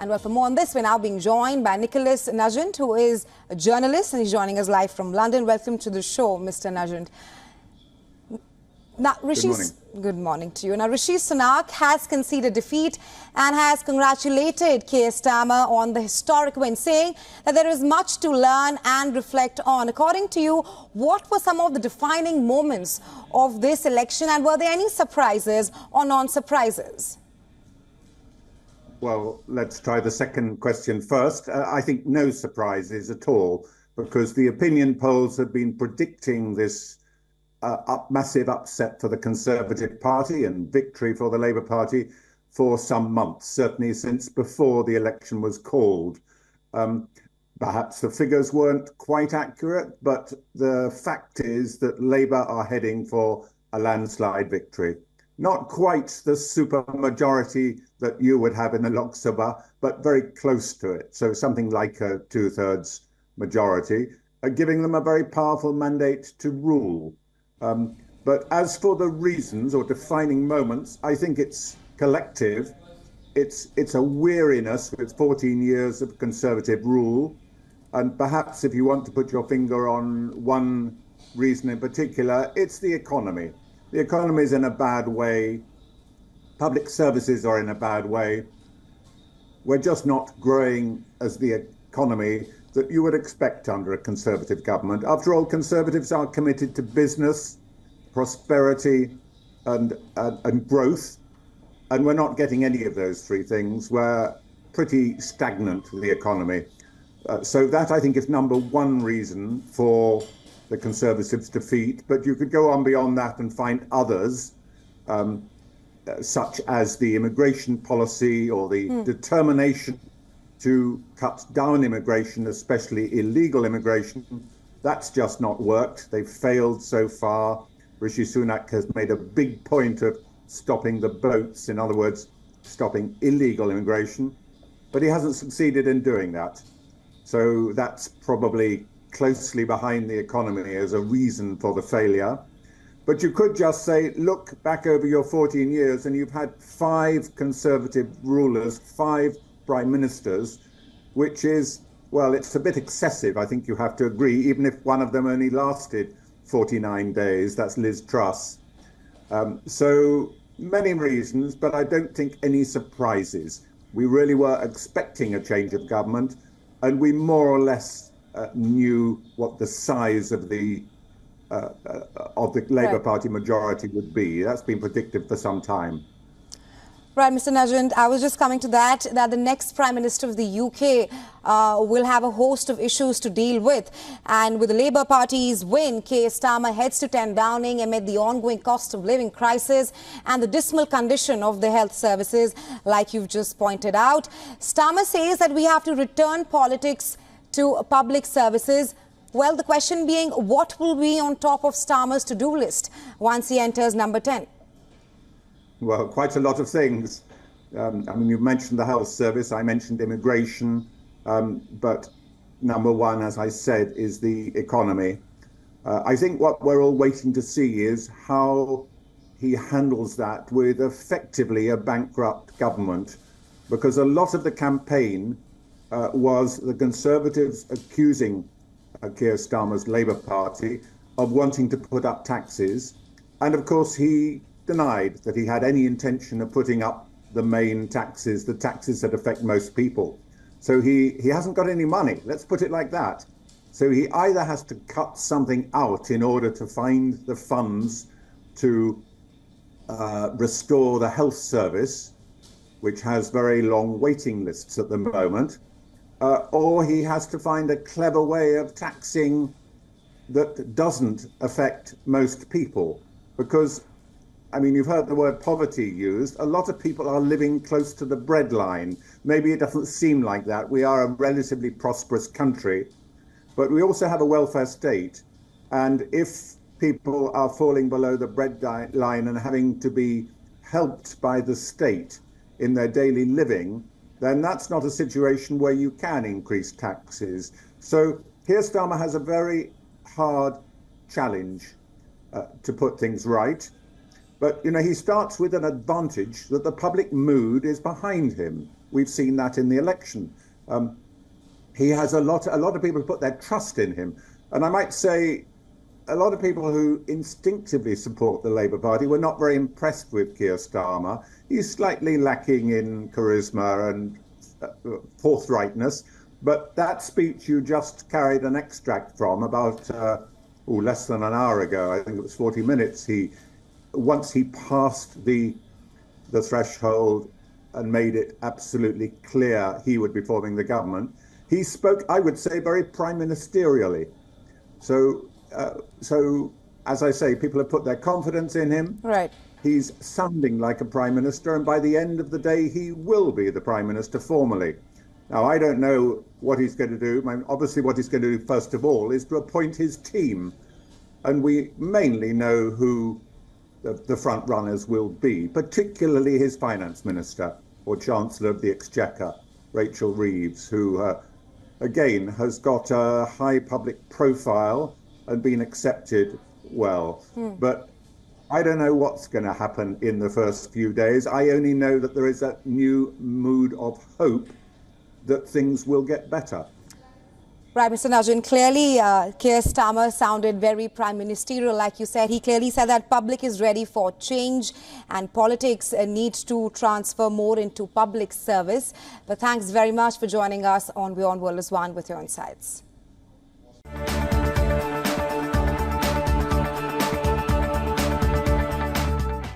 And well, for more on this, we're now being joined by Nicholas Nugent, who is a journalist, and he's joining us live from London. Welcome to the show, Mr. Nugent. Now, good morning to you. Now, Rishi Sunak has conceded defeat and has congratulated Keir Starmer on the historic win, saying that there is much to learn and reflect on. According to you, what were some of the defining moments of this election, and were there any surprises or non-surprises? Well, let's try the second question first. I think no surprises at all, because the opinion polls have been predicting this massive upset for the Conservative Party and victory for the Labour Party for some months, certainly since before the election was called. Perhaps the figures weren't quite accurate, but the fact is that Labour are heading for a landslide victory. Not quite the super majority that you would have in the Lok Sabha, but very close to it. So something like a two-thirds majority, giving them a very powerful mandate to rule. But as for the reasons or defining moments, I think it's collective. It's a weariness with 14 years of Conservative rule. And perhaps if you want to put your finger on one reason in particular, it's the economy. The economy is in a bad way. Public services are in a bad way. We're just not growing as the economy that you would expect under a Conservative government. After all, Conservatives are committed to business, prosperity, and growth, and we're not getting any of those three things. We're pretty stagnant with the economy. So that, I think, is number one reason for the Conservatives' defeat. But you could go on beyond that and find others, such as the immigration policy or the determination to cut down immigration, especially illegal immigration. That's just not worked. They've failed so far. Rishi Sunak has made a big point of stopping the boats, in other words, stopping illegal immigration, but he hasn't succeeded in doing that. So that's probably closely behind the economy as a reason for the failure. But you could just say, look back over your 14 years and you've had 5 Conservative rulers, 5 prime ministers, which is, well, it's a bit excessive, I think you have to agree, even if one of them only lasted 49 days. That's Liz Truss. So many reasons, but I don't think any surprises. We really were expecting a change of government, and we more or less knew what the size of the Labour Party majority would be. That's been predicted for some time. Right, Mr. Nugent, I was just coming to that the next Prime Minister of the UK will have a host of issues to deal with. And with the Labour Party's win, Keir Starmer heads to 10 Downing amid the ongoing cost of living crisis and the dismal condition of the health services, like you've just pointed out. Starmer says that we have to return politics to public services. Well, the question being, what will be on top of Starmer's to-do list once he enters number 10? Well, quite a lot of things. I mean, you mentioned the health service, I mentioned immigration, but number one, as I said, is the economy. I think what we're all waiting to see is how he handles that with effectively a bankrupt government, because a lot of the campaign was the Conservatives accusing Keir Starmer's Labour Party of wanting to put up taxes. And of course, he denied that he had any intention of putting up the main taxes, the taxes that affect most people. So he hasn't got any money, let's put it like that. So he either has to cut something out in order to find the funds to restore the health service, which has very long waiting lists at the moment, or he has to find a clever way of taxing that doesn't affect most people. Because I mean, you've heard the word poverty used. A lot of people are living close to the breadline. Maybe it doesn't seem like that. We are a relatively prosperous country, but we also have a welfare state. And if people are falling below the breadline and having to be helped by the state in their daily living, then that's not a situation where you can increase taxes. So Keir Starmer has a very hard challenge to put things right. But, you know, he starts with an advantage that the public mood is behind him. we've seen that in the election. He has a lot of people who put their trust in him. And I might say a lot of people who instinctively support the Labour Party were not very impressed with Keir Starmer. He's slightly lacking in charisma and forthrightness. But that speech you just carried an extract from about less than an hour ago, I think it was 40 minutes, once he passed the threshold and made it absolutely clear he would be forming the government, he spoke, I would say, very prime ministerially. So, as I say, people have put their confidence in him. Right. He's sounding like a prime minister, and by the end of the day, he will be the prime minister formally. Now, I don't know what he's going to do. I mean, obviously, what he's going to do, first of all, is to appoint his team. And we mainly know who the front runners will be, particularly his finance minister or Chancellor of the Exchequer, Rachel Reeves, who, again, has got a high public profile and been accepted well. But I don't know what's going to happen in the first few days. I only know that there is a new mood of hope that things will get better. Right, Mr. Najin, clearly Keir Starmer sounded very prime ministerial, like you said. He clearly said that public is ready for change and politics needs to transfer more into public service. But thanks very much for joining us on WION World is One with your insights.